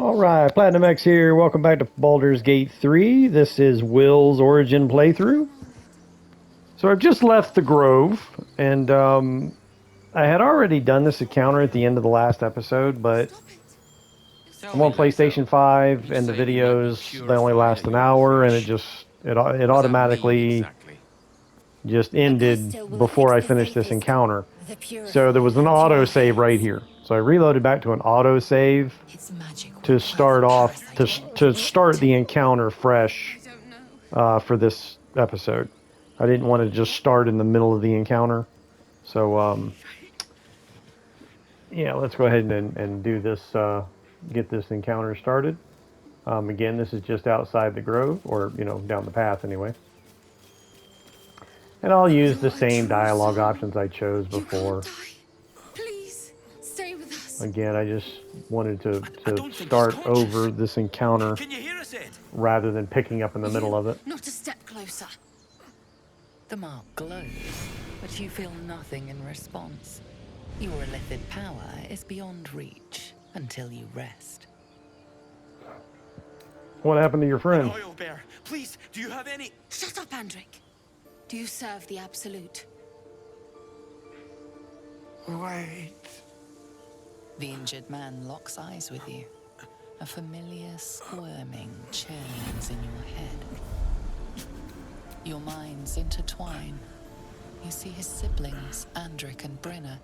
Alright, Platinum X here. Welcome back to Baldur's Gate 3. This is Will's Origin playthrough. So I've just left the Grove, and I had already done this encounter at the end of the last episode, but I'm on PlayStation 5, and the videos, they only last an hour, and it automatically just ended before I finished this encounter. So there was an autosave right here. So I reloaded back to an autosave to start off, to start the encounter fresh for this episode. I didn't want to just start in the middle of the encounter. So, yeah, let's go ahead and do this, get this encounter started. Again, this is just outside the grove, or, down the path anyway. And I'll use the same dialogue options I chose before. Please, stay with us. Again, I just wanted to start over this encounter rather than picking up in the middle of it. Not a step closer. The mark glows, but you feel nothing in response. Your illithid power is beyond reach until you rest. What happened to your friend? Oil bear, please, do you have any... Shut up, Andric. Do you serve the Absolute? Wait. The injured man locks eyes with you. A familiar squirming churns in your head. Your minds intertwine. You see his siblings, Andric and Brenna,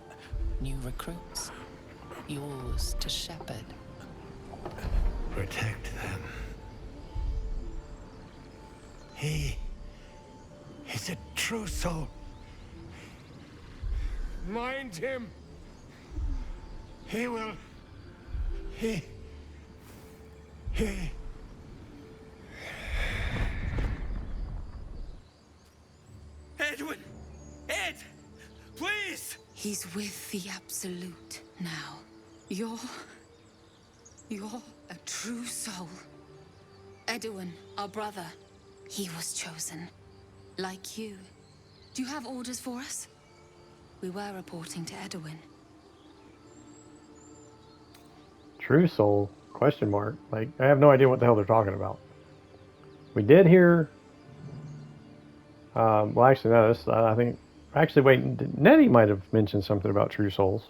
new recruits, yours to shepherd. Protect them. He is a true soul. Mind him. He will... He... Edwin! Ed! Please! He's with the Absolute now. You're a true soul. Edwin, our brother, he was chosen. Like you. Do you have orders for us? We were reporting to Edwin. True soul? Question mark. Like, I have no idea what the hell they're talking about. We did hear... well, actually, no, this, I think... Actually, wait, Nettie might have mentioned something about true souls.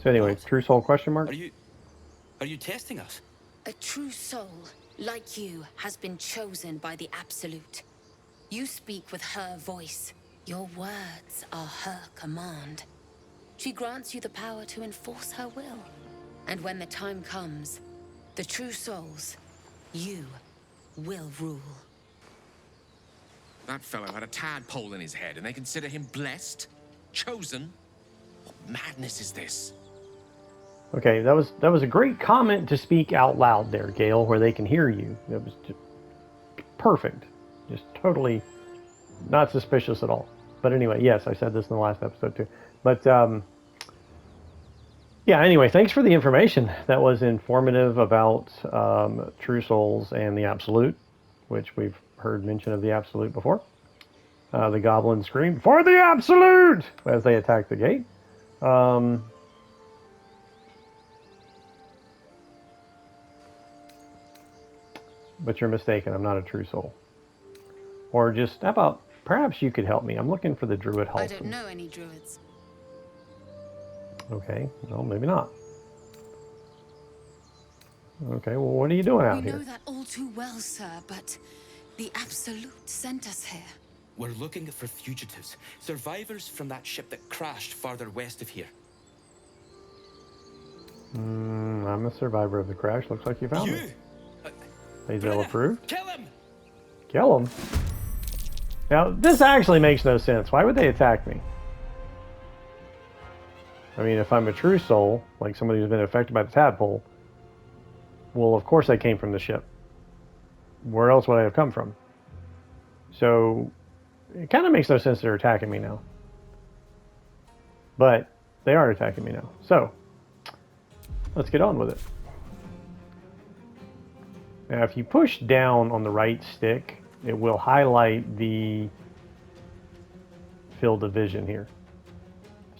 So anyway, true soul question mark? Are you testing us? A true soul, like you, has been chosen by the Absolute. You speak with her voice. Your words are her command. She grants you the power to enforce her will. And when the time comes, the true souls, you, will rule. That fellow had a tadpole in his head, and they consider him blessed? Chosen? What madness is this? Okay, that was a great comment to speak out loud there, Gale, where they can hear you. That was just perfect. Just totally not suspicious at all. But anyway, yes, I said this in the last episode too. But yeah, anyway, thanks for the information. That was informative about true souls and the Absolute, which we've heard mention of the Absolute before. The goblins scream, "For the Absolute!" as they attack the gate. But you're mistaken. I'm not a true soul. Or just, how about, perhaps you could help me. I'm looking for the druid Halsin. I don't know any druids. Okay, well, maybe not. Okay, well, what are you doing out here? We know that all too well, sir, but the Absolute sent us here. We're looking for fugitives, survivors from that ship that crashed farther west of here. I'm a survivor of the crash. Looks like you found me. Hazel approved. Kill him! Kill him? Now, this actually makes no sense. Why would they attack me? I mean, if I'm a true soul, like somebody who's been affected by the tadpole, well, of course I came from the ship. Where else would I have come from? So, it kind of makes no sense they're attacking me now. But, they are attacking me now. So, let's get on with it. Now, if you push down on the right stick, it will highlight the field of vision here.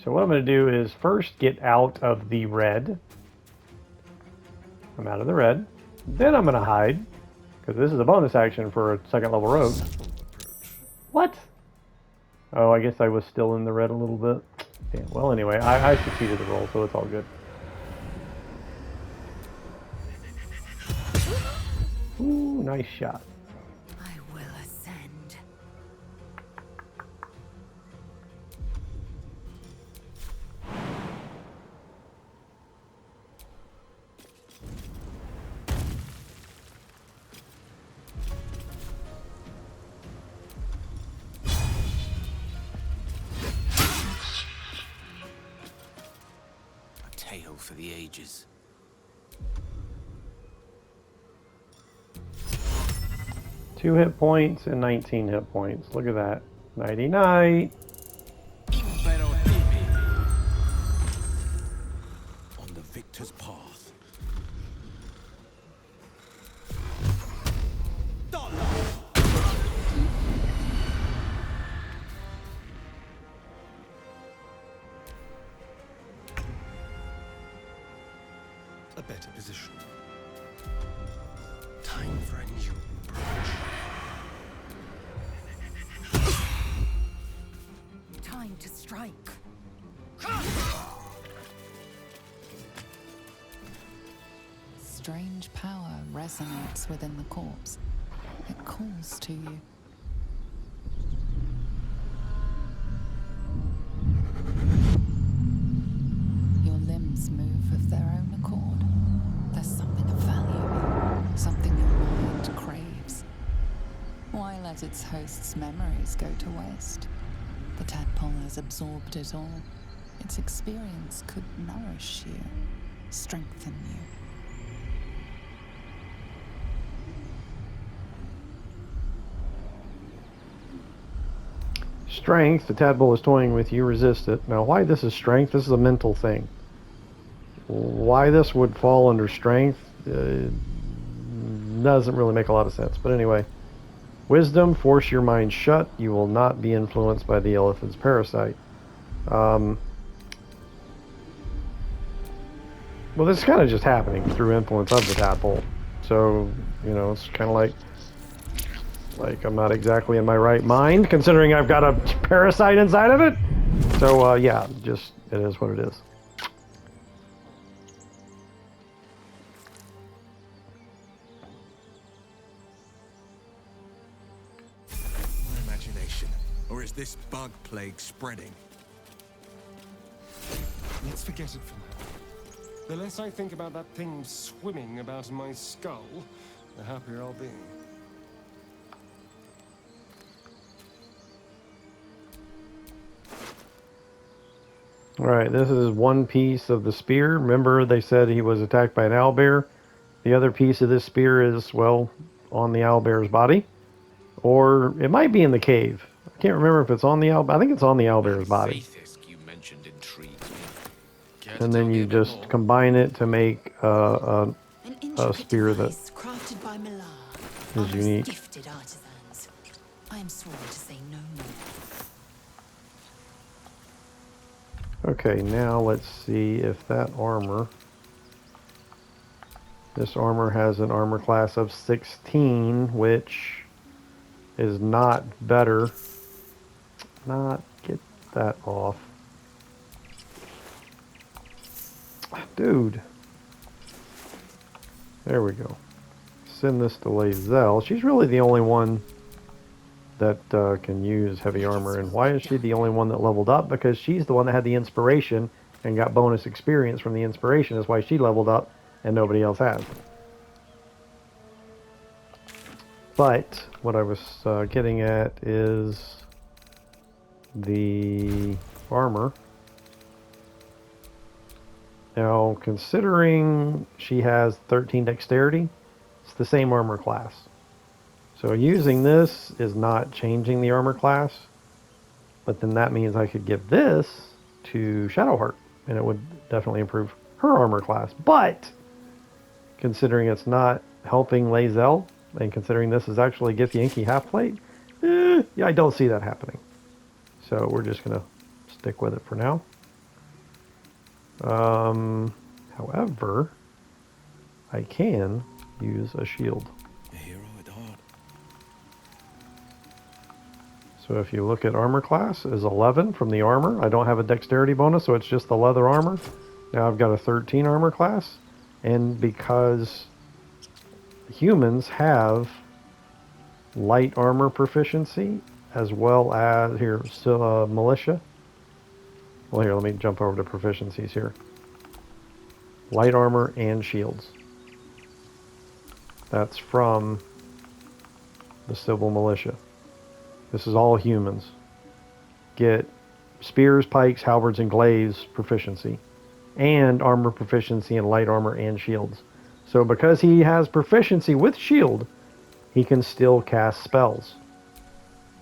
So what I'm going to do is first get out of the red. I'm out of the red. Then I'm going to hide, because this is a bonus action for a second level rogue. What? Oh, I guess I was still in the red a little bit. Yeah, well, anyway, I succeeded the roll, so it's all good. Ooh, nice shot. I will ascend. A tale for the ages. 2 hit points and 19 hit points. Look at that. Nighty night. On the victor's path. A better position. Time for a new approach. Time to strike. Strange power resonates within the corpse. It calls to you. Your limbs move of their own accord. There's something of value, something your mind craves. Why let its host's memories go to waste? The tadpole has absorbed it all. Its experience could nourish you, strengthen you. Strength, the tadpole is toying with you, resist it. Now, why this is strength? This is a mental thing. Why this would fall under strength doesn't really make a lot of sense. But anyway, wisdom, force your mind shut. You will not be influenced by the elephant's parasite. Well, this is kind of just happening through influence of the tadpole. So, you know, it's kind of like I'm not exactly in my right mind, considering I've got a parasite inside of it. So, yeah, just, it is what it is. My imagination. Or is this bug plague spreading? Let's forget it for now. The less I think about that thing swimming about in my skull, the happier I'll be. Alright, this is one piece of the spear. Remember, they said he was attacked by an owlbear. The other piece of this spear is, well, on the owlbear's body. Or it might be in the cave. I can't remember if it's on the owlbear. I think it's on the owlbear's body. Faithisk you mentioned intrigues me. Care to And tell then me you a bit just more? combine it to make An a intricate spear that device crafted by Millar, is our most unique. gifted artisans. I am sworn to say no more. Okay, now let's see if that armor... This armor has an armor class of 16, which is not better. Not get that off. Dude. There we go. Send this to Lazelle. She's really the only one that can use heavy armor. And why is she the only one that leveled up? Because she's the one that had the inspiration and got bonus experience from the inspiration. Is why she leveled up and nobody else has. But what I was getting at is the armor. Now, considering she has 13 dexterity, it's the same armor class. So using this is not changing the armor class, but then that means I could give this to Shadowheart, and it would definitely improve her armor class. But considering it's not helping Lazelle, and considering this is actually Githyanki Inky half plate, yeah, I don't see that happening. So we're just gonna stick with it for now. However, I can use a shield. A hero at heart. So if you look at armor class is 11 from the armor. I don't have a dexterity bonus, so it's just the leather armor. Now I've got a 13 armor class. And because humans have light armor proficiency as well as here, still militia. Well, here, let me jump over to proficiencies here. Light armor and shields. That's from the civil militia. This is all humans. Get spears, pikes, halberds, and glaives proficiency. And armor proficiency in light armor and shields. So because he has proficiency with shield, he can still cast spells.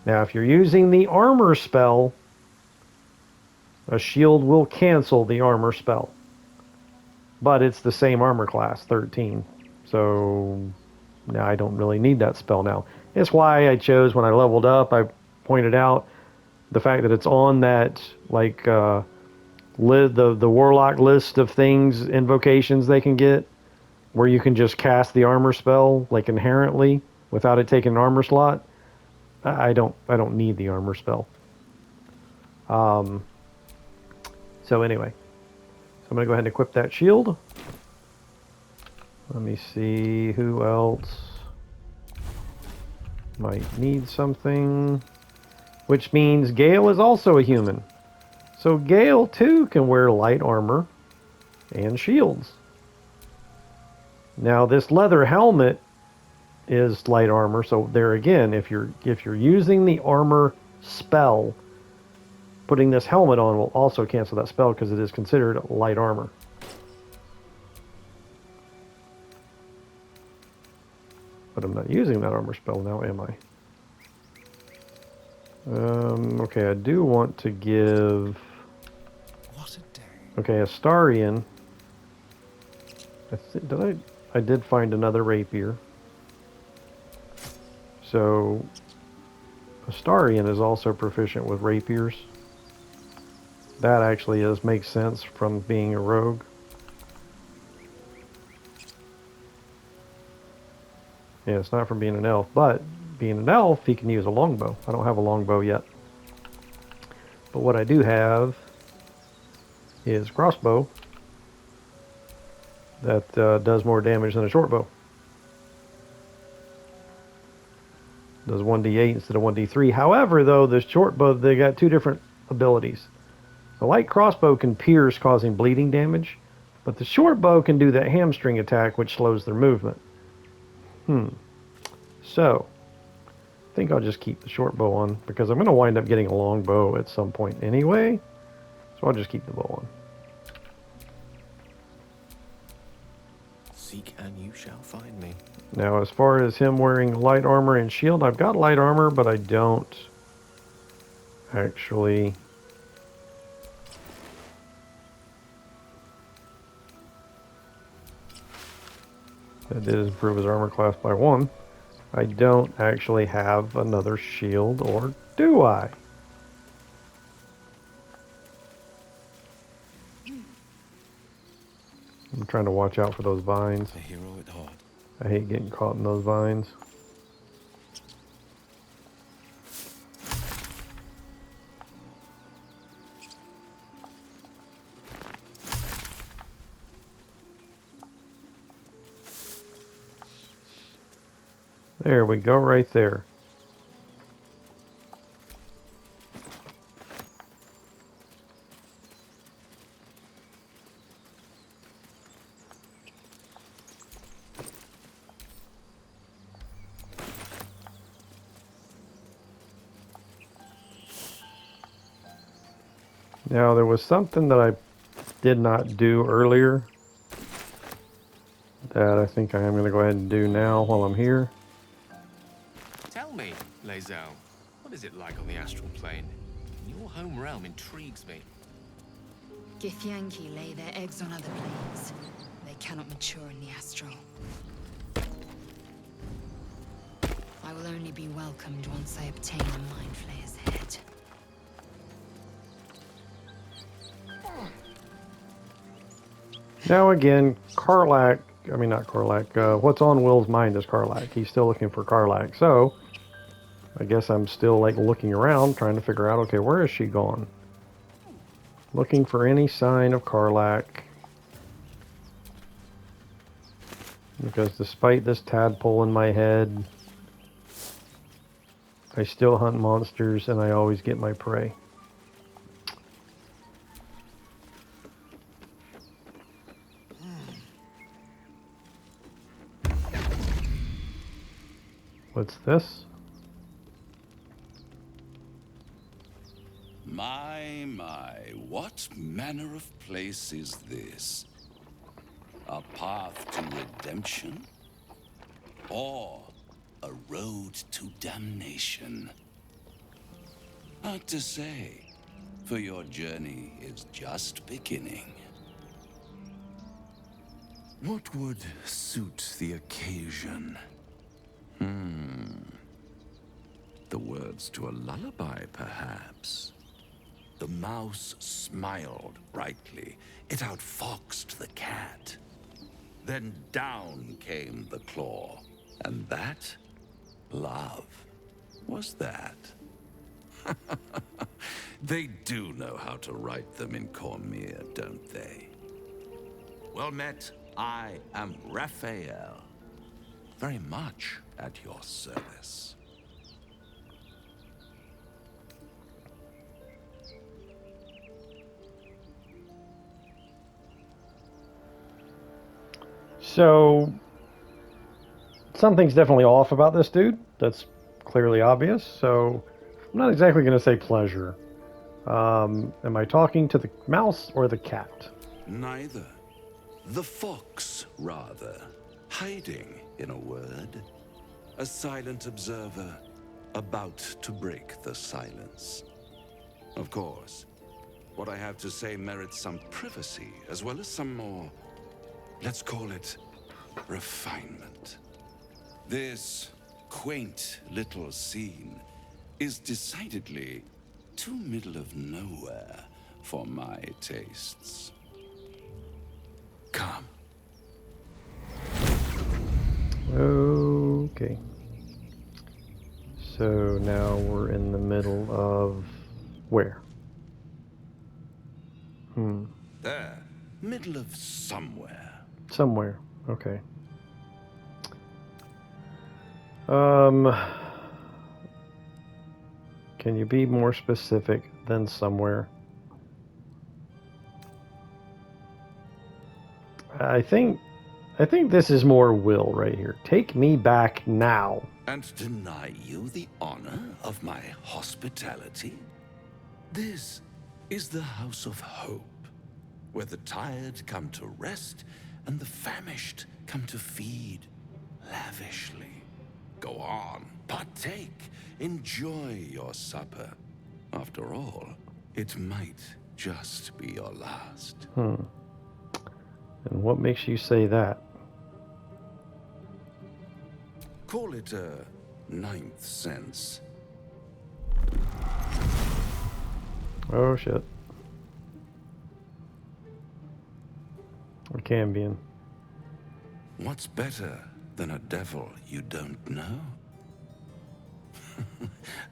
Now if you're using the armor spell, a shield will cancel the armor spell. But it's the same armor class, 13. So now I don't really need that spell now. It's why I chose, when I leveled up, I pointed out the fact that it's on that, like, the warlock list of things, invocations they can get, where you can just cast the armor spell, like, inherently, without it taking an armor slot. I don't need the armor spell. So anyway. So I'm going to go ahead and equip that shield. Let me see who else might need something. Which means Gale is also a human. So Gale too can wear light armor and shields. Now this leather helmet is light armor, so there again, if you're using the armor spell, putting this helmet on will also cancel that spell because it is considered light armor. But I'm not using that armor spell now, am I? Okay, I do want to give... What a day. Okay, Astarion. I did find another rapier. So, Astarion is also proficient with rapiers. That actually makes sense from being a rogue. Yeah, it's not from being an elf, but being an elf, he can use a longbow. I don't have a longbow yet. But what I do have is crossbow that does more damage than a short bow. Does 1d8 instead of 1d3. However, though, the short bow, they got two different abilities. The light crossbow can pierce, causing bleeding damage, but the short bow can do that hamstring attack, which slows their movement. So, I think I'll just keep the short bow on, because I'm going to wind up getting a long bow at some point anyway. So I'll just keep the bow on. Seek and you shall find me. Now, as far as him wearing light armor and shield, I've got light armor, but I don't actually... That did improve his armor class by 1. I don't actually have another shield, or do I? I'm trying to watch out for those vines. A hero at heart. I hate getting caught in those vines. There we go, right there. Now, there was something that I did not do earlier that I think I am going to go ahead and do now while I'm here. Tell me, Lae'zel, what is it like on the astral plane? Your home realm intrigues me. Githyanki lay their eggs on other planes. They cannot mature in the astral. I will only be welcomed once I obtain the Mind Flayer's head. Now again, Karlach, I mean not Karlach, what's on Will's mind is Karlach. He's still looking for Karlach. So, I guess I'm still like looking around, trying to figure out, okay, where is she gone? Looking for any sign of Karlach. Because despite this tadpole in my head, I still hunt monsters and I always get my prey. What's this? My, what manner of place is this? A path to redemption? Or a road to damnation? Hard to say, for your journey is just beginning. What would suit the occasion? The words to a lullaby, perhaps. The mouse smiled brightly. It outfoxed the cat. Then down came the claw. And that? Love. Was that? They do know how to write them in Cormier, don't they? Well met. I am Raphael. Very much at your service. So, something's definitely off about this dude. That's clearly obvious. So, I'm not exactly going to say pleasure. Am I talking to the mouse or the cat? Neither. The fox, rather. Hiding, in a word. A silent observer, about to break the silence. Of course, what I have to say merits some privacy, as well as some more, let's call it, refinement. This quaint little scene is decidedly too middle of nowhere for my tastes. Come. Okay. So now we're in the middle of where? There. Middle of somewhere. Somewhere. Okay. Can you be more specific than somewhere? I think this is more Will right here. Take me back now. And deny you the honor of my hospitality? This is the house of hope, where the tired come to rest and the famished come to feed lavishly. Go on, partake, enjoy your supper. After all, it might just be your last. And what makes you say that? Call it a ninth sense. Oh shit. Or Cambion. What's better than a devil you don't know?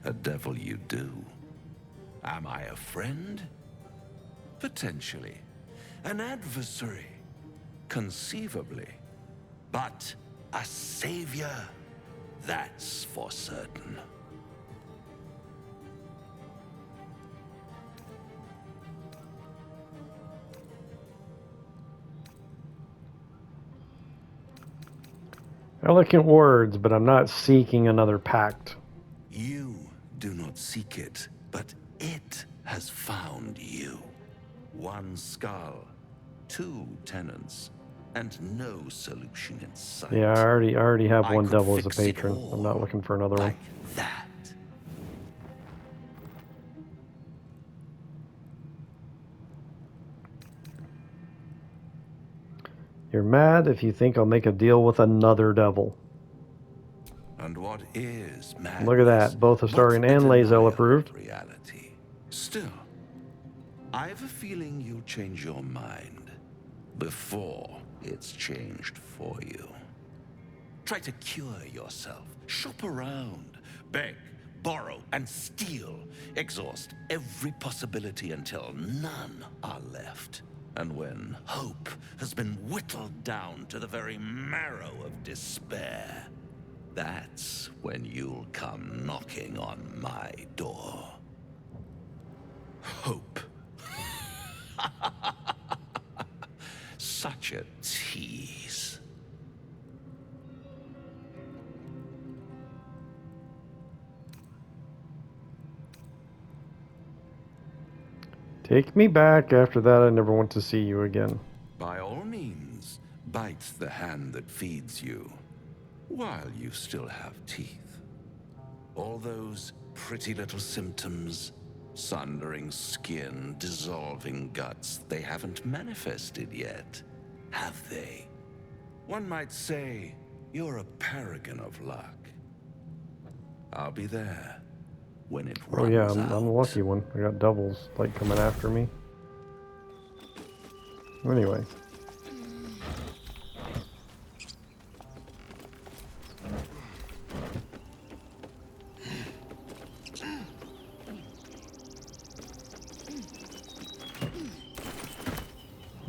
A devil you do. Am I a friend? Potentially. An adversary? Conceivably. But a savior? That's for certain. Elegant words, but I'm not seeking another pact. You do not seek it, but it has found you. One skull, two tenants, and no solution in sight. Yeah, I already have one could devil as a fix it patron. all I'm not looking for another like one. that. You're mad if you think I'll make a deal with another devil. And what is madness? Look at that. Both Astarian but a and Lae'zel denial approved. of reality. Still, I have a feeling you'll change your mind. before it's changed for you. Try to cure yourself. Shop around. Beg, borrow, and steal. Exhaust every possibility until none are left. And when hope has been whittled down to the very marrow of despair, that's when you'll come knocking on my door. Hope. Such a tease. Take me back. After that, I never want to see you again. By all means, bite the hand that feeds you, while you still have teeth. All those pretty little symptoms, sundering skin, dissolving guts, they haven't manifested yet, have they? One might say you're a paragon of luck. I'll be there when it runs Oh yeah, out. I'm the lucky one. I got doubles like coming after me. Anyway.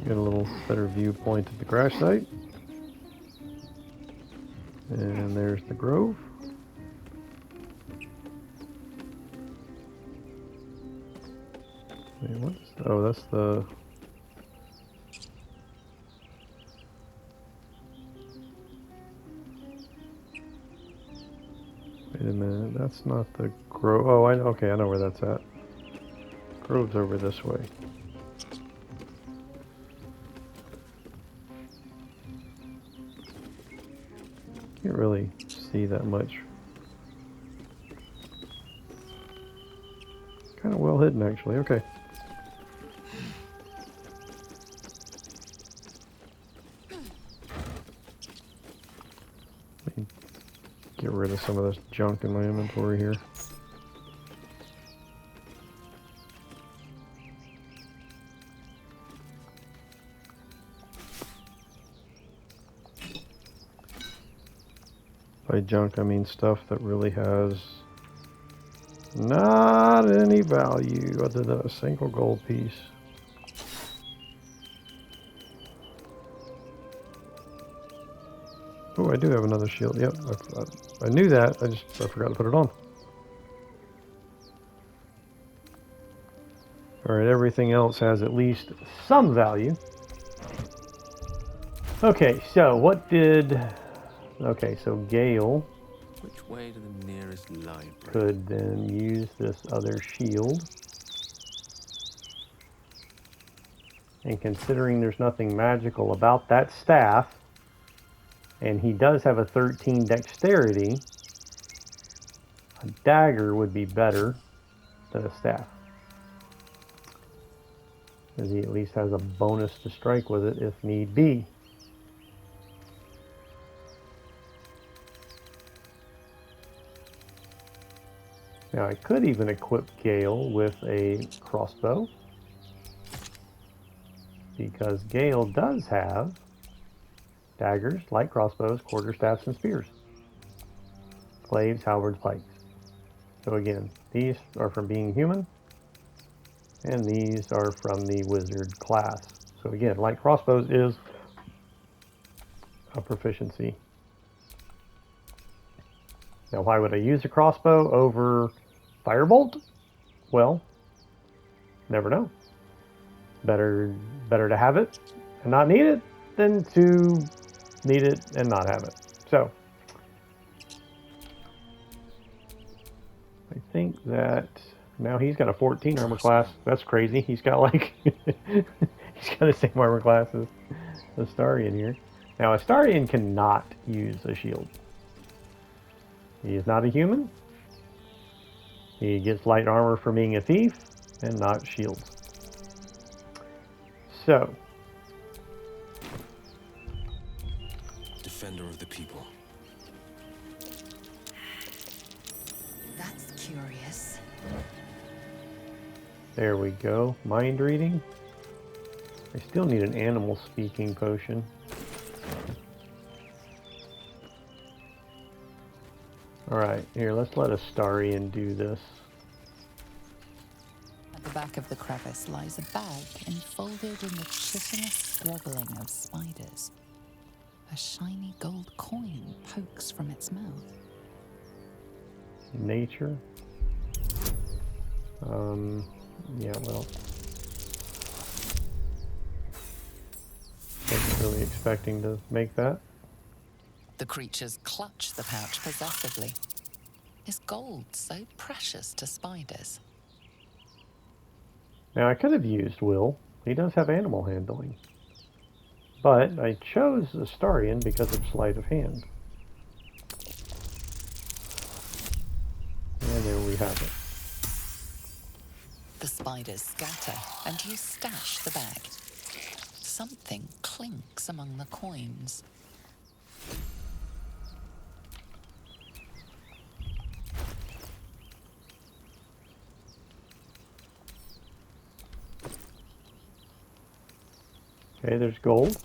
Get a little better viewpoint of the crash site. And there's the grove. Wait, what's... Oh, that's the... Wait a minute, that's not the grove. Oh, okay, I know where that's at. Grove's over this way. Can't really see that much. Kind of well hidden, actually. Okay. Let me get rid of some of this junk in my inventory here. By junk, I mean stuff that really has not any value other than a single gold piece. Oh, I do have another shield. Yep, I knew that. I forgot to put it on. Alright, everything else has at least some value. Okay, so what did... Okay, so Gale Which way to the nearest library? could then use this other shield. And considering there's nothing magical about that staff, and he does have a 13 dexterity, a dagger would be better than a staff. Because he at least has a bonus to strike with it if need be. Now I could even equip Gale with a crossbow, because Gale does have daggers, light crossbows, quarterstaffs, and spears. Glaives, halberds, pikes. So again, these are from being human, and these are from the wizard class. So again, light crossbows is a proficiency. Now why would I use a crossbow over firebolt? Well, never know. Better to have it and not need it than to need it and not have it. So I think that now he's got a 14 armor class. That's crazy. He's got like he's got the same armor class as Astarion here. Now Astarion cannot use a shield. He is not a human. He gets light armor for being a thief and not shields. So, Defender of the people. That's curious. there we go. Mind reading. I still need an animal speaking potion. Alright, here, let's let Astarion do this. At the back of the crevice lies a bag enfolded in the chitinous squabbling of spiders. A shiny gold coin pokes from its mouth. Nature. Yeah, well. Wasn't really expecting to make that. The creatures clutch the pouch possessively. Is gold so precious to spiders? Now, I could have used Wyll. He does have animal handling. But I chose Astarion because of sleight of hand. And there we have it. The spiders scatter, and you stash the bag. Something clinks among the coins. Okay, there's gold.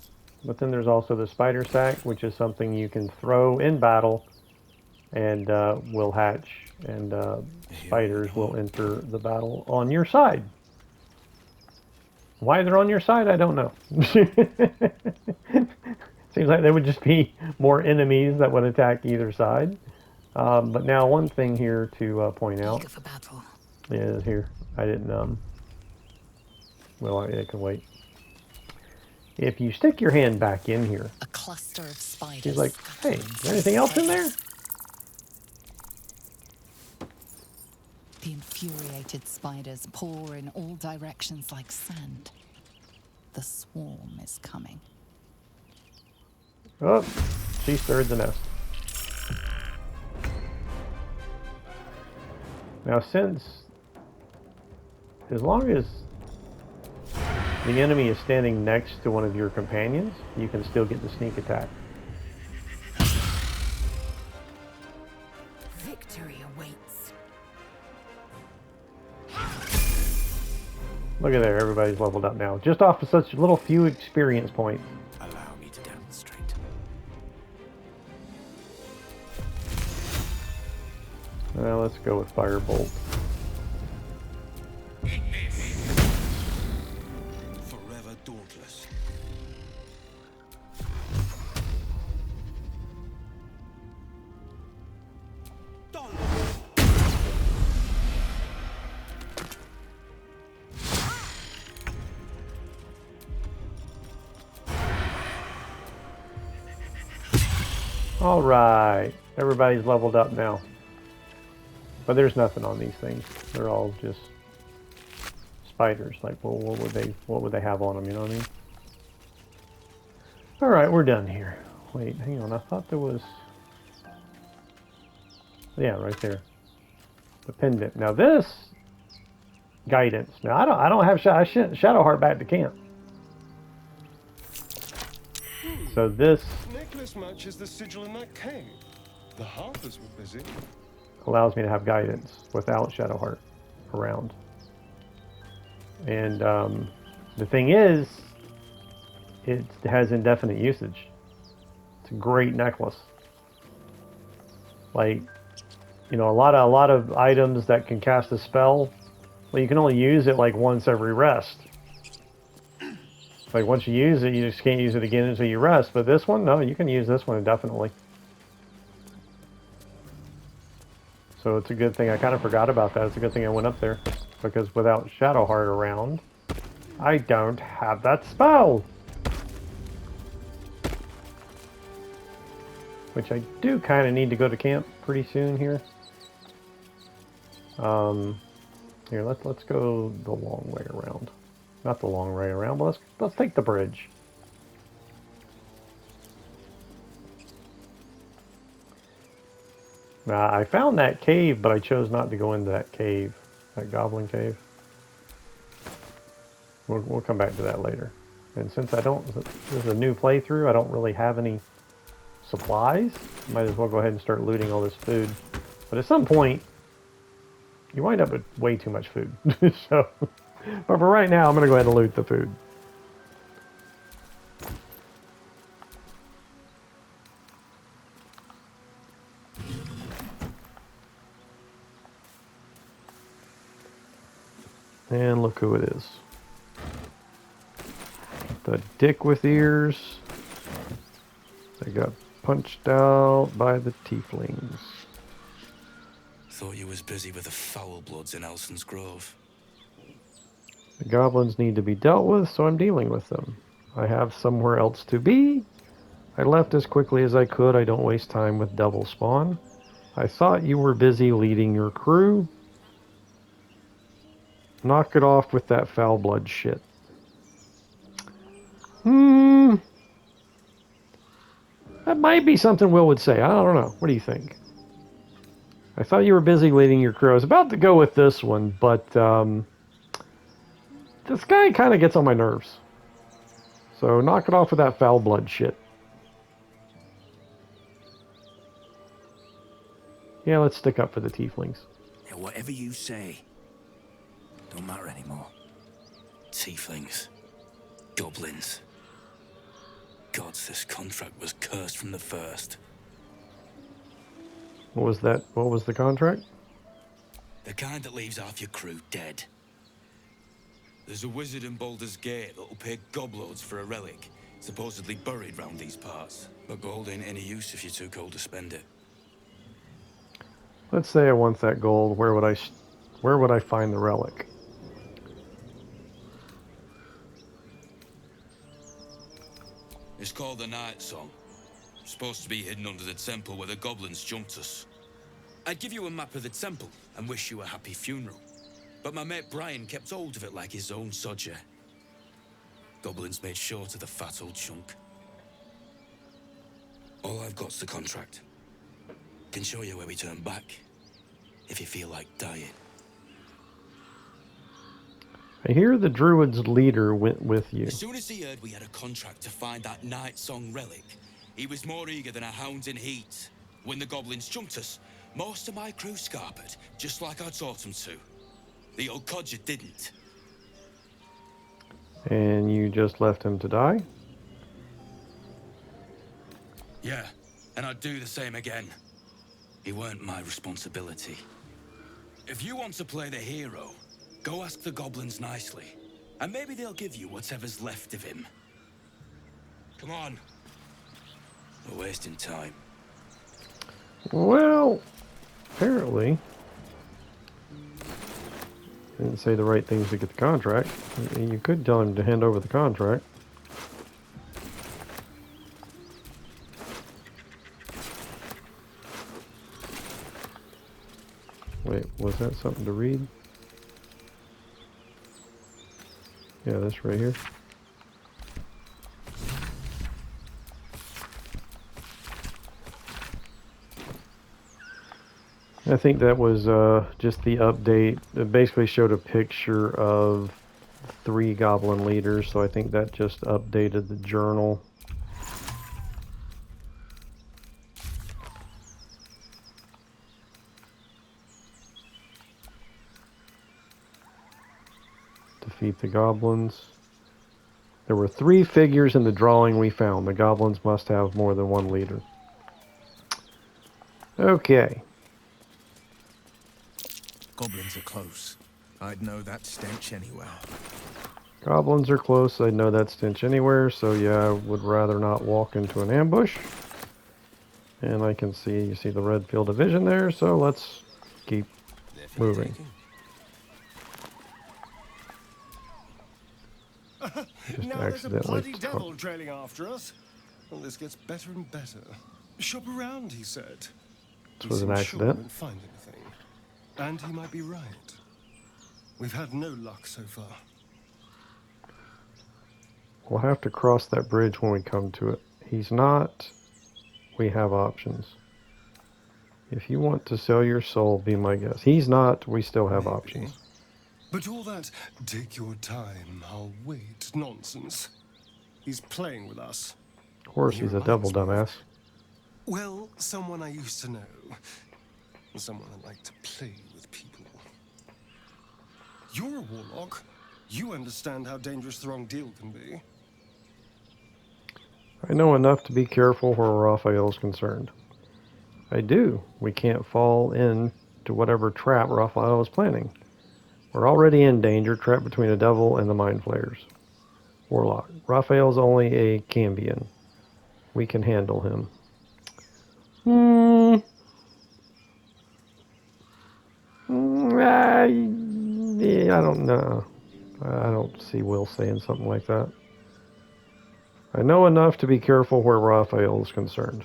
But then there's also the spider sack, which is something you can throw in battle and will hatch, and spiders will enter the battle on your side. Why they're on your side, I don't know. Seems like there would just be more enemies that would attack either side. But now one thing here to point out. Eager for battle. Yeah, here. I didn't, well, it can wait. If you stick your hand back in here, a cluster of spiders. He's like, hey, is there anything else in there? The infuriated spiders pour in all directions like sand. The swarm is coming. Oh, she stirred the nest. Now, as long as the enemy is standing next to one of your companions, you can still get the sneak attack. Victory awaits. Look at there, everybody's leveled up now. Just off of such little few experience points. Allow me to demonstrate. Well, let's go with Firebolt. Forever dauntless. All right, everybody's leveled up now. But there's nothing on these things. They're all just spiders. Like, well, what would they have on them? You know what I mean? All right, we're done here. Wait, hang on. I thought there was. Yeah, right there. The pendant. Now this guidance. Now I don't have Shadowheart back to camp. So this Necklace matches the sigil in that cave. The harpers were busy. allows me to have guidance without Shadowheart around. And the thing is, it has indefinite usage. It's a great necklace. Like, you know, a lot of items that can cast a spell, well, you can only use it like once every rest. Like, once you use it, you just can't use it again until you rest. But this one, no, you can use this one indefinitely. So it's a good thing. I kind of forgot about that. It's a good thing I went up there. Because without Shadowheart around, I don't have that spell. Which I do kind of need to go to camp pretty soon here. Here, let's go the long way around. Not the long way around, but let's take the bridge. Now, I found that cave, but I chose not to go into that cave, that goblin cave. We'll come back to that later. And since this is a new playthrough, I don't really have any supplies. Might as well go ahead and start looting all this food. But at some point, you wind up with way too much food. So, but for right now, I'm going to go ahead and loot the food. And look who it is. The dick with ears. They got punched out by the tieflings. Thought you was busy with the foul bloods in Elson's Grove. The goblins need to be dealt with, so I'm dealing with them. I have somewhere else to be. I left as quickly as I could. I don't waste time with double spawn. I thought you were busy leading your crew. Knock it off with that foul blood shit. That might be something Will would say. I don't know. What do you think? I thought you were busy leading your crew. I was about to go with this one, but this guy kind of gets on my nerves. So knock it off with that foul blood shit. Yeah, let's stick up for the tieflings. Yeah, whatever you say, don't matter anymore. Tieflings. Goblins. Gods, this contract was cursed from the first. What was that? What was the contract? The kind that leaves half your crew dead. There's a wizard in Baldur's Gate that'll pay gobloads for a relic, supposedly buried round these parts. But gold ain't any use if you're too cold to spend it. Let's say I want that gold. Where would I find the relic? It's called the Night Song. Supposed to be hidden under the temple where the goblins jumped us. I'd give you a map of the temple and wish you a happy funeral. But my mate Brian kept hold of it like his own sodger. Goblins made short of the fat old chunk. All I've got's the contract. Can show you where we turn back, if you feel like dying. I hear the druid's leader went with you. As soon as he heard we had a contract to find that Night Song relic, he was more eager than a hound in heat. When the goblins jumped us, most of my crew scarpered, just like I taught them to. The old codger didn't. And you just left him to die? Yeah, and I'd do the same again. He weren't my responsibility. If you want to play the hero, go ask the goblins nicely, and maybe they'll give you whatever's left of him. Come on. We're wasting time. Well, apparently. Didn't say the right things to get the contract. You could tell him to hand over the contract. Wait, was that something to read? Yeah, this right here. I think that was just the update. It basically showed a picture of 3 goblin leaders, so I think that just updated the journal. Defeat the goblins. There were 3 figures in the drawing we found. The goblins must have more than 1 leader. Okay. Goblins are close. I'd know that stench anywhere. Goblins are close. I know that stench anywhere, so yeah, I would rather not walk into an ambush. And I can see, you see the red field of vision there, so let's keep moving. Just Now there's a accidentally bloody devil trailing after us. Well, this gets better and better. Shop around, he said. This was an He seemed sure we accident. won't find anything. And he might be right. We've had no luck so far. We'll have to cross that bridge when we come to it. He's not. We have options. If you want to sell your soul, be my guest. He's not. We still have Maybe. options. But all that, take your time, I'll wait, nonsense. He's playing with us. Of course, He he's a double reminds me of- dumbass. Well, someone I used to know. Someone that liked to play with people. You're a warlock. You understand how dangerous the wrong deal can be. I know enough to be careful where Raphael is concerned. I do. We can't fall into whatever trap Raphael is planning. We're already in danger, trapped between a devil and the mind flayers. Warlock. Raphael's only a Cambion. We can handle him. Yeah, I don't know. I don't see Wyll saying something like that. I know enough to be careful where Raphael is concerned.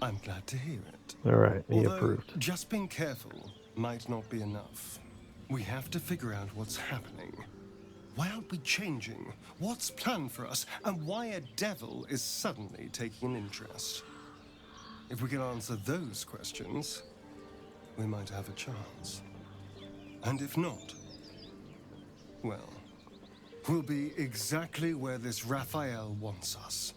I'm glad to hear it. All right, he Although, approved. just being careful might not be enough. We have to figure out what's happening. Why aren't we changing? What's planned for us? And why a devil is suddenly taking an interest? If we can answer those questions, we might have a chance. And if not, well, we'll be exactly where this Raphael wants us.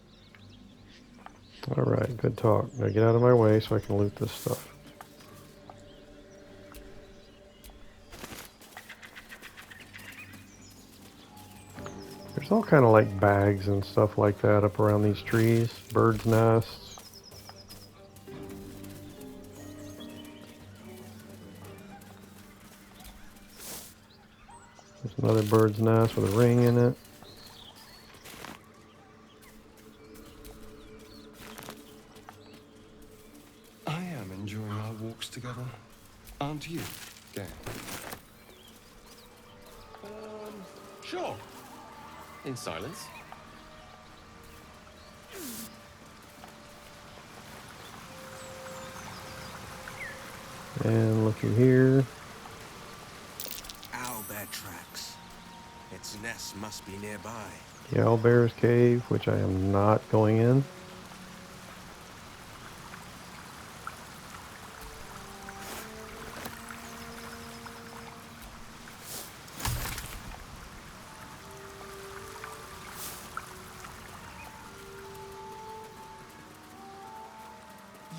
All right, good talk. Now get out of my way so I can loot this stuff. There's all kind of like bags and stuff like that up around these trees. Birds' nests. There's another bird's nest with a ring in it. I am enjoying our walks together. Aren't you, Gale? Sure. In silence. And looky here. Owlbear tracks. Its nest must be nearby. The Owlbear's Cave, which I am not going in.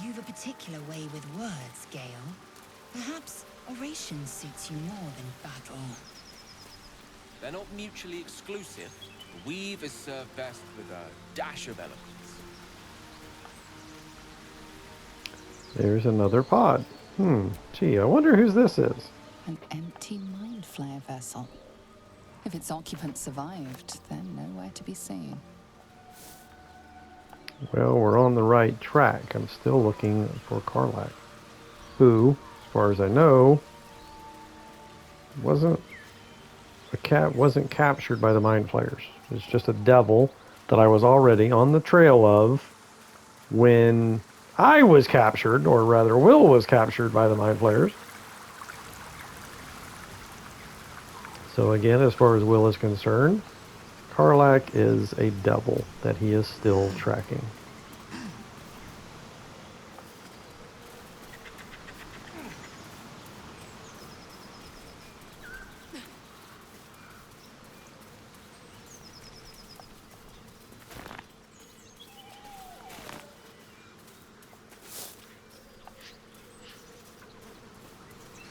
You've a particular way with words, Gale. Perhaps oration suits you more than battle. They're not mutually exclusive. Weave is served best with a dash of eloquence. There's another pod. Gee, I wonder whose this is. An empty mind flare vessel. If its occupant survived, they're nowhere to be seen. Well, we're on the right track. I'm still looking for Karlach, who, as far as I know, wasn't captured by the mind flayers. It's just a devil that I was already on the trail of when I was captured, or rather Wyll was captured by the mind flayers. So again, as far as Wyll is concerned, Karlach is a devil that he is still tracking.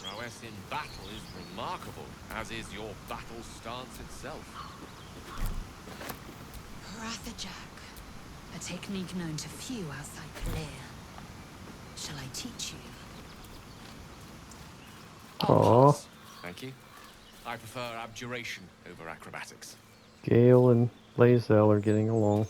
Prowess in battle is remarkable, as is your battle stance itself. Rathajack, a technique known to few outside Clear. Shall I teach you? Aw, Thank you. I prefer abjuration over acrobatics. Gale and Lae'zel are getting along.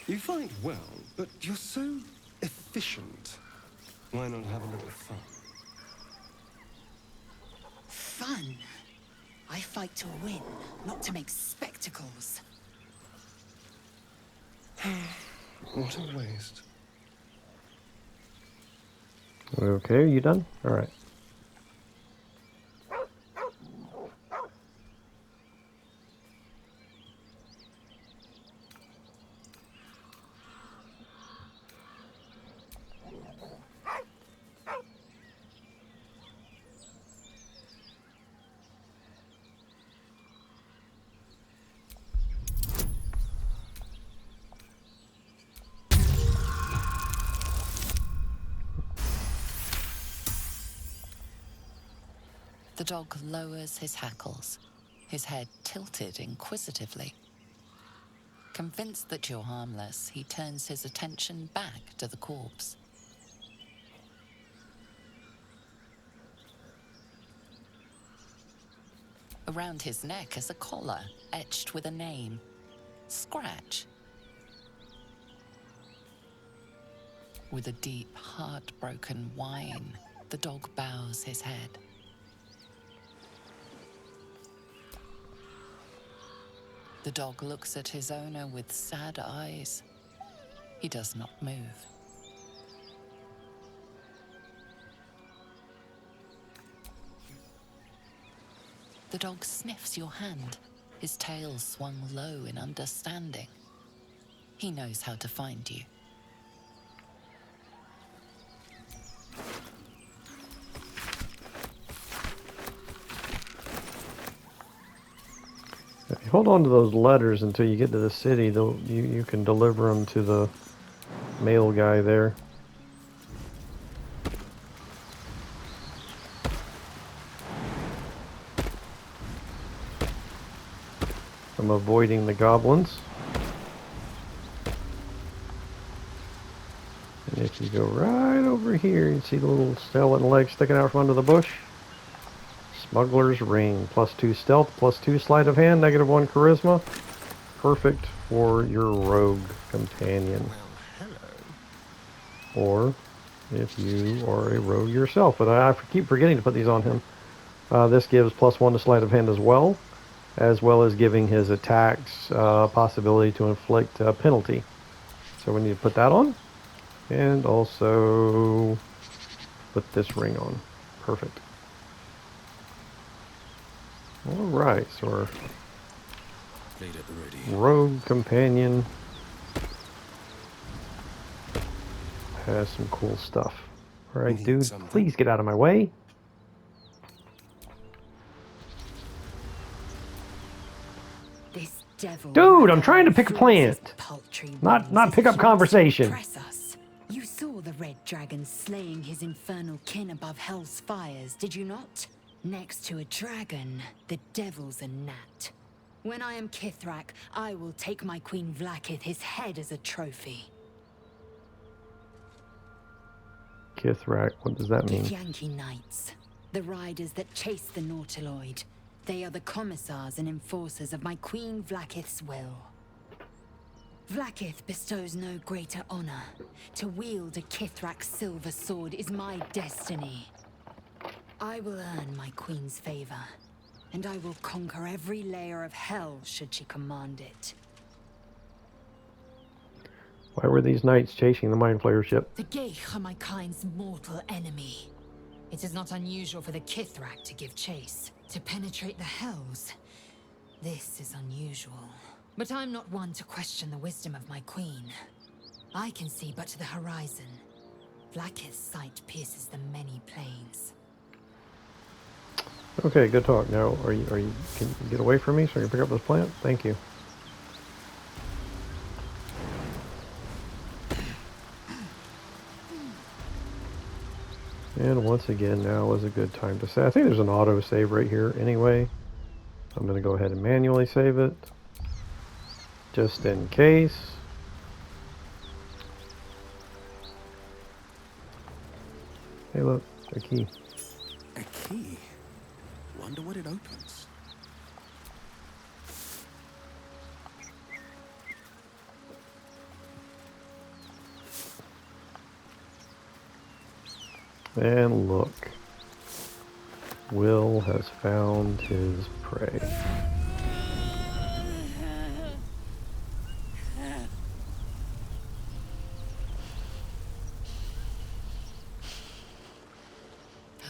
You fight well, but you're so efficient. Why not have a little fun? Fun? I fight to win, not to make spectacles. What a waste. Okay, are you done? All right. The dog lowers his hackles, his head tilted inquisitively. Convinced that you're harmless, he turns his attention back to the corpse. Around his neck is a collar etched with a name, Scratch. With a deep, heartbroken whine, the dog bows his head. The dog looks at his owner with sad eyes. He does not move. The dog sniffs your hand, his tail swung low in understanding. He knows how to find you. If you hold on to those letters until you get to the city, you can deliver them to the mail guy there. I'm avoiding the goblins. And if you go right over here, you see the little skeleton leg sticking out from under the bush. Smuggler's Ring, +2 stealth, +2 sleight of hand, -1 charisma. Perfect for your rogue companion. Well, hello. Or if you are a rogue yourself. But I keep forgetting to put these on him. This gives +1 to sleight of hand as well as giving his attacks possibility to inflict a penalty. So we need to put that on. And also put this ring on. Perfect. Alright, so our rogue companion has some cool stuff. Alright, dude, please get out of my way. This devil Dude, I'm trying to pick a plant. Not pick up conversation. You saw the red dragon slaying his infernal kin above hell's fires, did you not? Next to a dragon, the devil's a gnat. When I am Kithrak, I will take my Queen Vlaakith his head as a trophy. Kithrak, what does that mean? Githyanki Knights, the riders that chase the Nautiloid. They are the commissars and enforcers of my Queen Vlaakith's will. Vlaakith bestows no greater honor. To wield a Kithrak silver sword is my destiny. I will earn my queen's favor, and I will conquer every layer of hell should she command it. Why were these knights chasing the Mind Flayer ship? The Geich are my kind's mortal enemy. It is not unusual for the Kithrak to give chase, to penetrate the hells. This is unusual. But I'm not one to question the wisdom of my queen. I can see but to the horizon. Vlaakith's sight pierces the many planes. Okay, good talk. Now, can you get away from me so I can pick up this plant? Thank you. And once again, now is a good time to save. I think there's an auto save right here anyway. I'm going to go ahead and manually save it, just in case. Hey, look, a key. A key? Wonder what it opens. And look, Wyll has found his prey.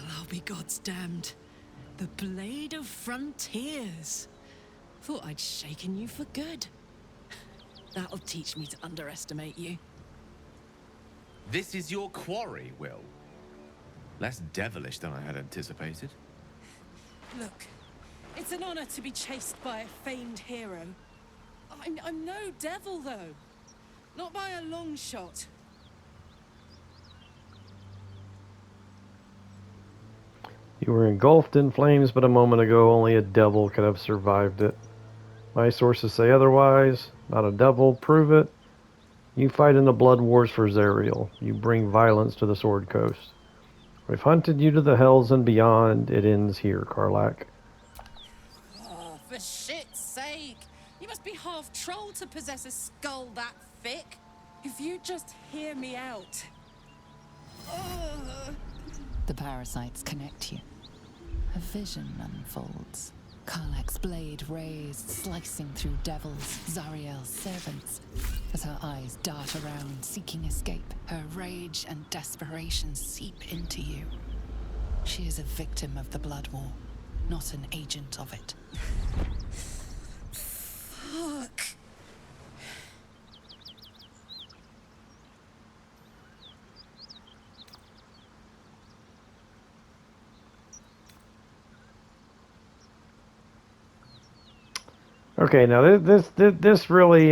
I'll be God's damned. The Blade of Frontiers. Thought I'd shaken you for good. That'll teach me to underestimate you. This is your quarry, Wyll. Less devilish than I had anticipated. Look, it's an honor to be chased by a famed hero. I'm no devil, though. Not by a long shot. You were engulfed in flames, but a moment ago only a devil could have survived it. My sources say otherwise. Not a devil. Prove it. You fight in the blood wars for Zariel. You bring violence to the Sword Coast. We've hunted you to the hells and beyond. It ends here, Karlach. Oh, for shit's sake! You must be half troll to possess a skull that thick. If you just hear me out. The parasites connect you. A vision unfolds. Karlach's blade raised, slicing through devils, Zariel's servants. As her eyes dart around, seeking escape, her rage and desperation seep into you. She is a victim of the Blood War, not an agent of it. Fuck. Okay, now this really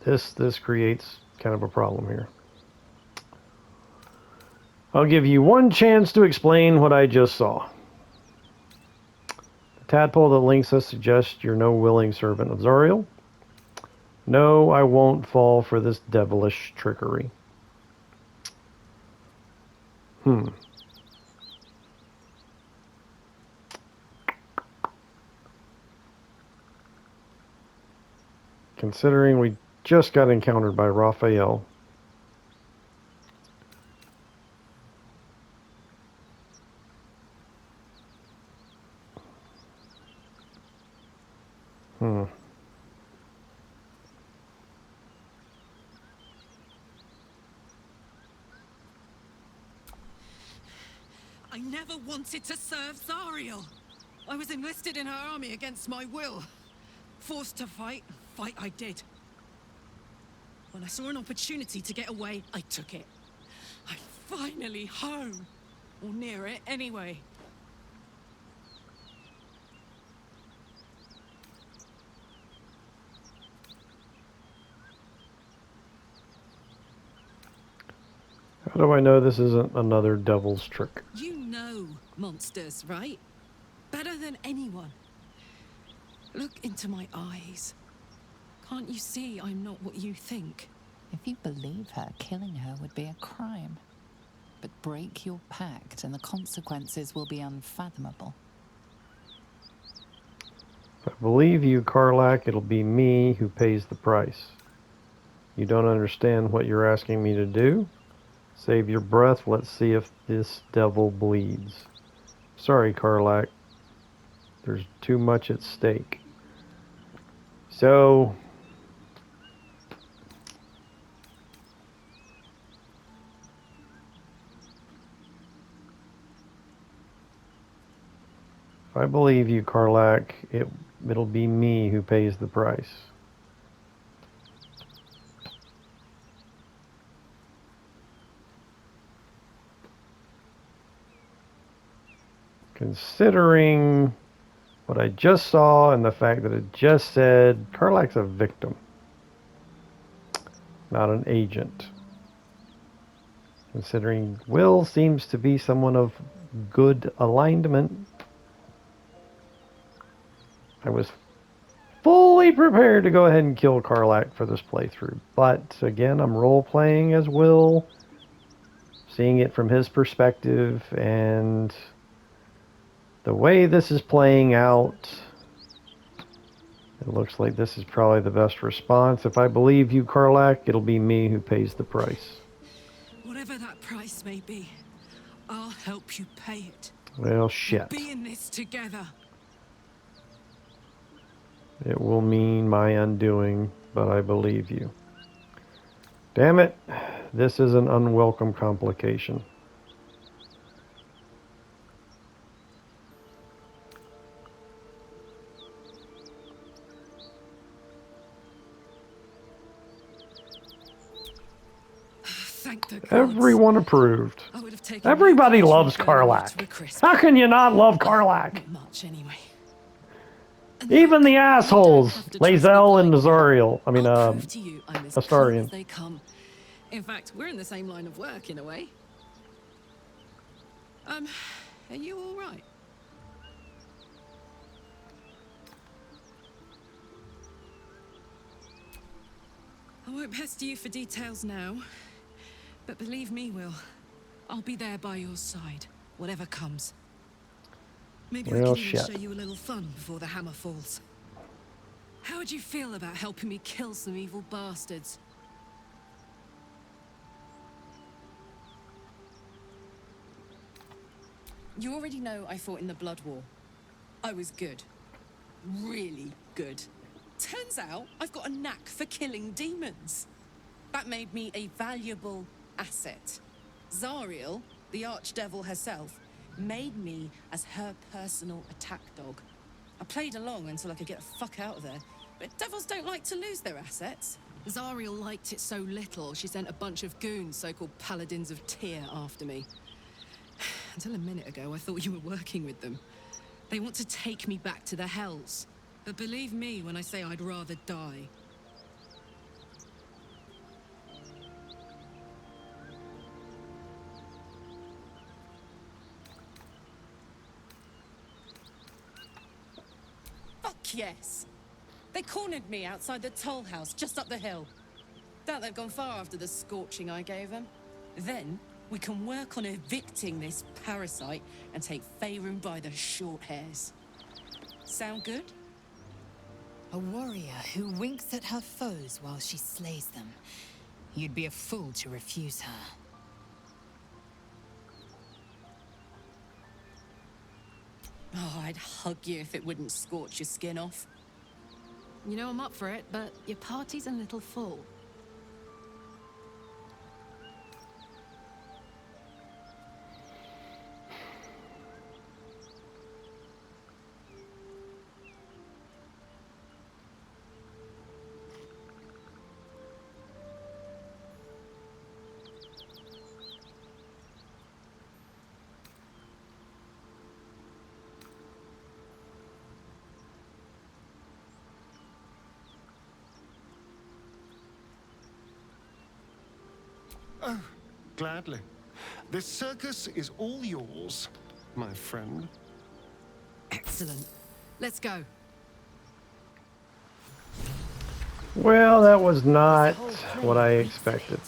this creates kind of a problem here. I'll give you one chance to explain what I just saw. The tadpole that links us suggests you're no willing servant of Zariel. No, I won't fall for this devilish trickery. Considering we just got encountered by Raphael. I never wanted to serve Zariel. I was enlisted in her army against my will. Forced to fight I did. When I saw an opportunity to get away, I took it. I'm finally home. Or near it, anyway. How do I know this isn't another devil's trick? You know monsters, right? Better than anyone. Look into my eyes. Can't you see I'm not what you think? If you believe her, killing her would be a crime. But break your pact and the consequences will be unfathomable. If I believe you, Karlach, it'll be me who pays the price. You don't understand what you're asking me to do? Save your breath. Let's see if this devil bleeds. Sorry, Karlach. There's too much at stake. So... if I believe you, Karlach, it'll be me who pays the price. Considering what I just saw and the fact that it just said Karlach's a victim, not an agent. Considering Wyll seems to be someone of good alignment, I was fully prepared to go ahead and kill Karlach for this playthrough. But again, I'm role-playing as Wyll, seeing it from his perspective, and the way this is playing out, it looks like this is probably the best response. If I believe you, Karlach, it'll be me who pays the price. Whatever that price may be, I'll help you pay it. Well, shit. We'll be in this together. It will mean my undoing, but I believe you. Damn it. This is an unwelcome complication. Thank the gods. Everyone approved. I would have taken Everybody my loves punishment burning Karlach. to a crisp. How can you not love Karlach? Not much, anyway. Even the assholes, Lae'zel and Zariel. I mean, I'll prove to you I'm as cool Astarion. as they come. In fact, we're in the same line of work in a way. Are you all right? I won't pester you for details now, but believe me, Will, I'll be there by your side, whatever comes. Maybe I Well, can even shit. show you a little fun before the hammer falls. How would you feel about helping me kill some evil bastards? You already know I fought in the Blood War. I was good. Really good. Turns out I've got a knack for killing demons. That made me a valuable asset. Zariel, the archdevil herself, made me as her personal attack dog. I played along until I could get the fuck out of there. But devils don't like to lose their assets. Zariel liked it so little, she sent a bunch of goons, so-called paladins of Tyr, after me. Until a minute ago, I thought you were working with them. They want to take me back to the Hells. But believe me when I say I'd rather die. Fuck yes! They cornered me outside the toll house just up the hill. Doubt they've gone far after the scorching I gave them. Then, we can work on evicting this parasite and take Faerun by the short hairs. Sound good? A warrior who winks at her foes while she slays them. You'd be a fool to refuse her. Oh, I'd hug you if it wouldn't scorch your skin off. You know I'm up for it, but your party's a little full. Oh, gladly. This circus is all yours, my friend. Excellent. Let's go. Well, that was not what I expected.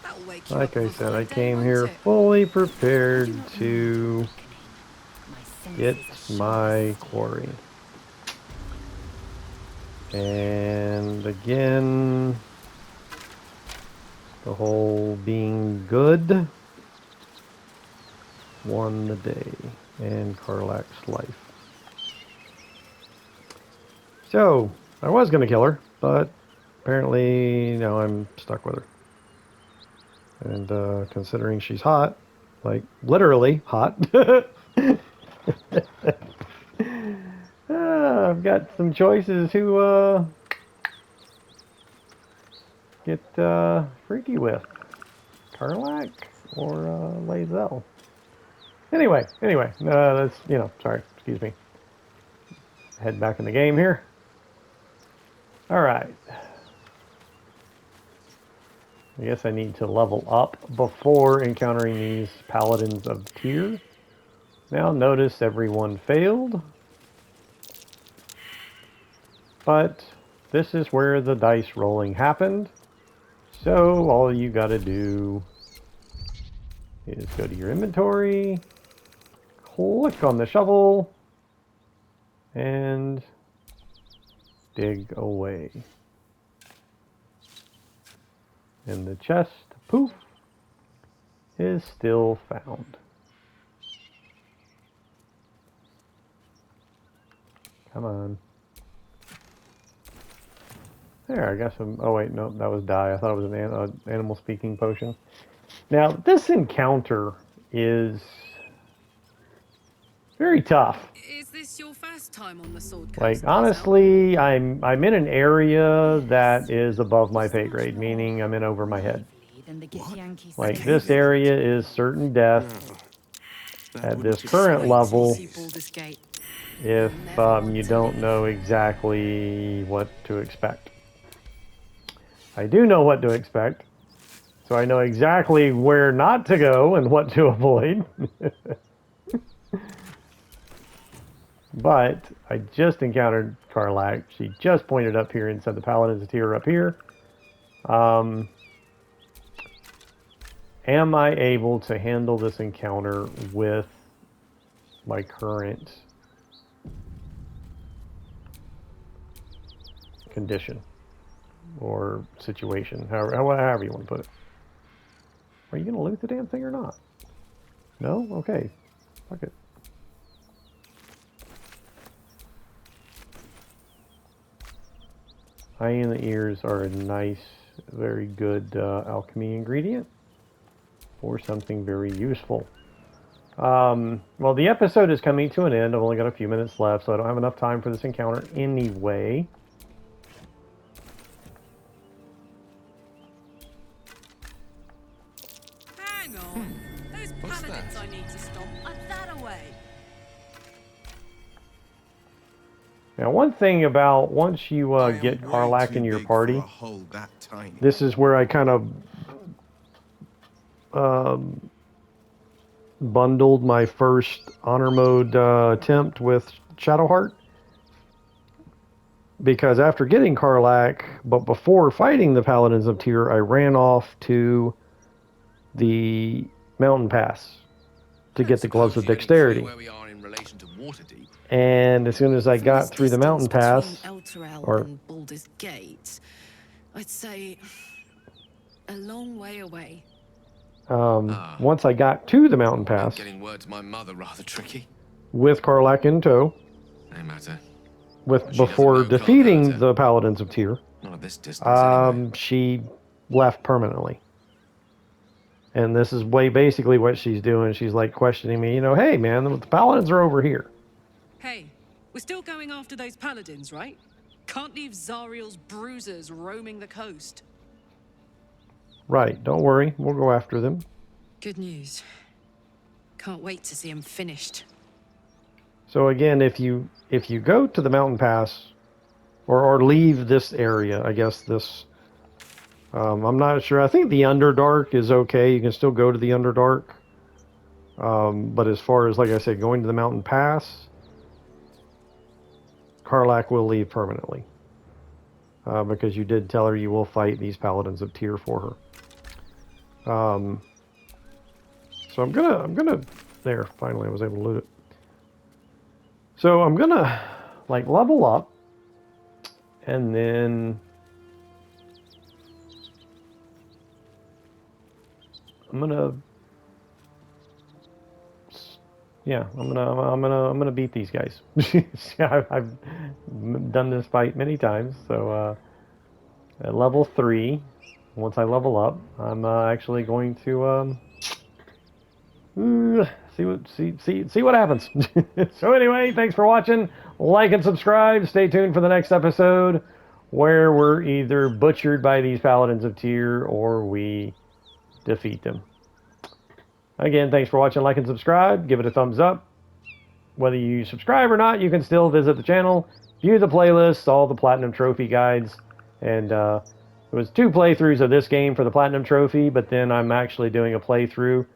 That'll wake you Like up I for a said, full I day, came won't here it? fully prepared to get my quarry. And again, the whole being good won the day and Karlach's life. So, I was going to kill her, but apparently now I'm stuck with her. And considering she's hot, like literally hot, I've got some choices to get freaky with. Karlach or Lae'zel. Anyway, that's, sorry, excuse me. Head back in the game here. Alright. I guess I need to level up before encountering these paladins of Tyr. Now notice everyone failed. But this is where the dice rolling happened. So all you gotta do is go to your inventory, click on the shovel, and dig away. And the chest, poof, is still found. Come on. There, I guess I'm... Oh, wait, no, that was dye. I thought it was an animal speaking potion. Now, this encounter is very tough. Is this your first time on the Sword Coast? Like, honestly, I'm in an area that is above my pay grade, meaning I'm in over my head. Like, this area is certain death at this current level if you don't know exactly what to expect. I do know what to expect, So I know exactly where not to go and what to avoid. But I just encountered Karlach. She just pointed up here and said the Paladins of Tyr are up here. Am I able to handle this encounter with my current condition or situation? However you want to put it. Are you going to loot the damn thing or not? No? Okay. Fuck it. Hyena ears are a nice, very good alchemy ingredient for something very useful. Well, the episode is coming to an end. I've only got a few minutes left, so I don't have enough time for this encounter anyway. Hang on. Those paladins I need to stop are that away. Now, one thing about once you get Karlach in your party, this is where I kind of bundled my first honor mode attempt with Shadowheart. Because after getting Karlach, but before fighting the Paladins of Tyr, I ran off to the mountain pass to get the Gloves of Dexterity. And as soon as I got through the mountain pass, or and Baldur's Gate, I'd say a long way away. once I got to the mountain pass, Getting word to my mother rather tricky. with Karlach in tow, No matter. before defeating the Paladins of Tyr, Not at this distance anyway. she left permanently. And this is basically what she's doing. She's like questioning me, hey man, the Paladins are over here. Hey, we're still going after those paladins, right? Can't leave Zariel's bruisers roaming the coast. Right, don't worry, we'll go after them. Good news. Can't wait to see him finished. So again, if you go to the mountain pass, or leave this area, I guess this, I'm not sure. I think the Underdark is okay. You can still go to the Underdark. But as far as, like I said, going to the mountain pass, Karlach will leave permanently. Because you did tell her you will fight these Paladins of Tyr for her. So I'm gonna, there, finally I was able to loot it. So I'm gonna, level up, and then I'm gonna beat these guys. I've done this fight many times, so at level 3, once I level up, I'm actually going to see what happens. So anyway, thanks for watching. Like and subscribe. Stay tuned for the next episode, where we're either butchered by these Paladins of Tyr or we defeat them. Again, thanks for watching. Like and subscribe. Give it a thumbs up. Whether you subscribe or not, you can still visit the channel, view the playlist, all the Platinum Trophy guides, and it was 2 playthroughs of this game for the Platinum Trophy, but then I'm actually doing a playthrough.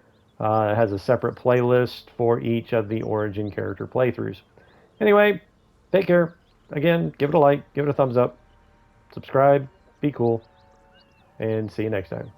It has a separate playlist for each of the Origin character playthroughs. Anyway, take care. Again, give it a like, give it a thumbs up, subscribe, be cool, and see you next time.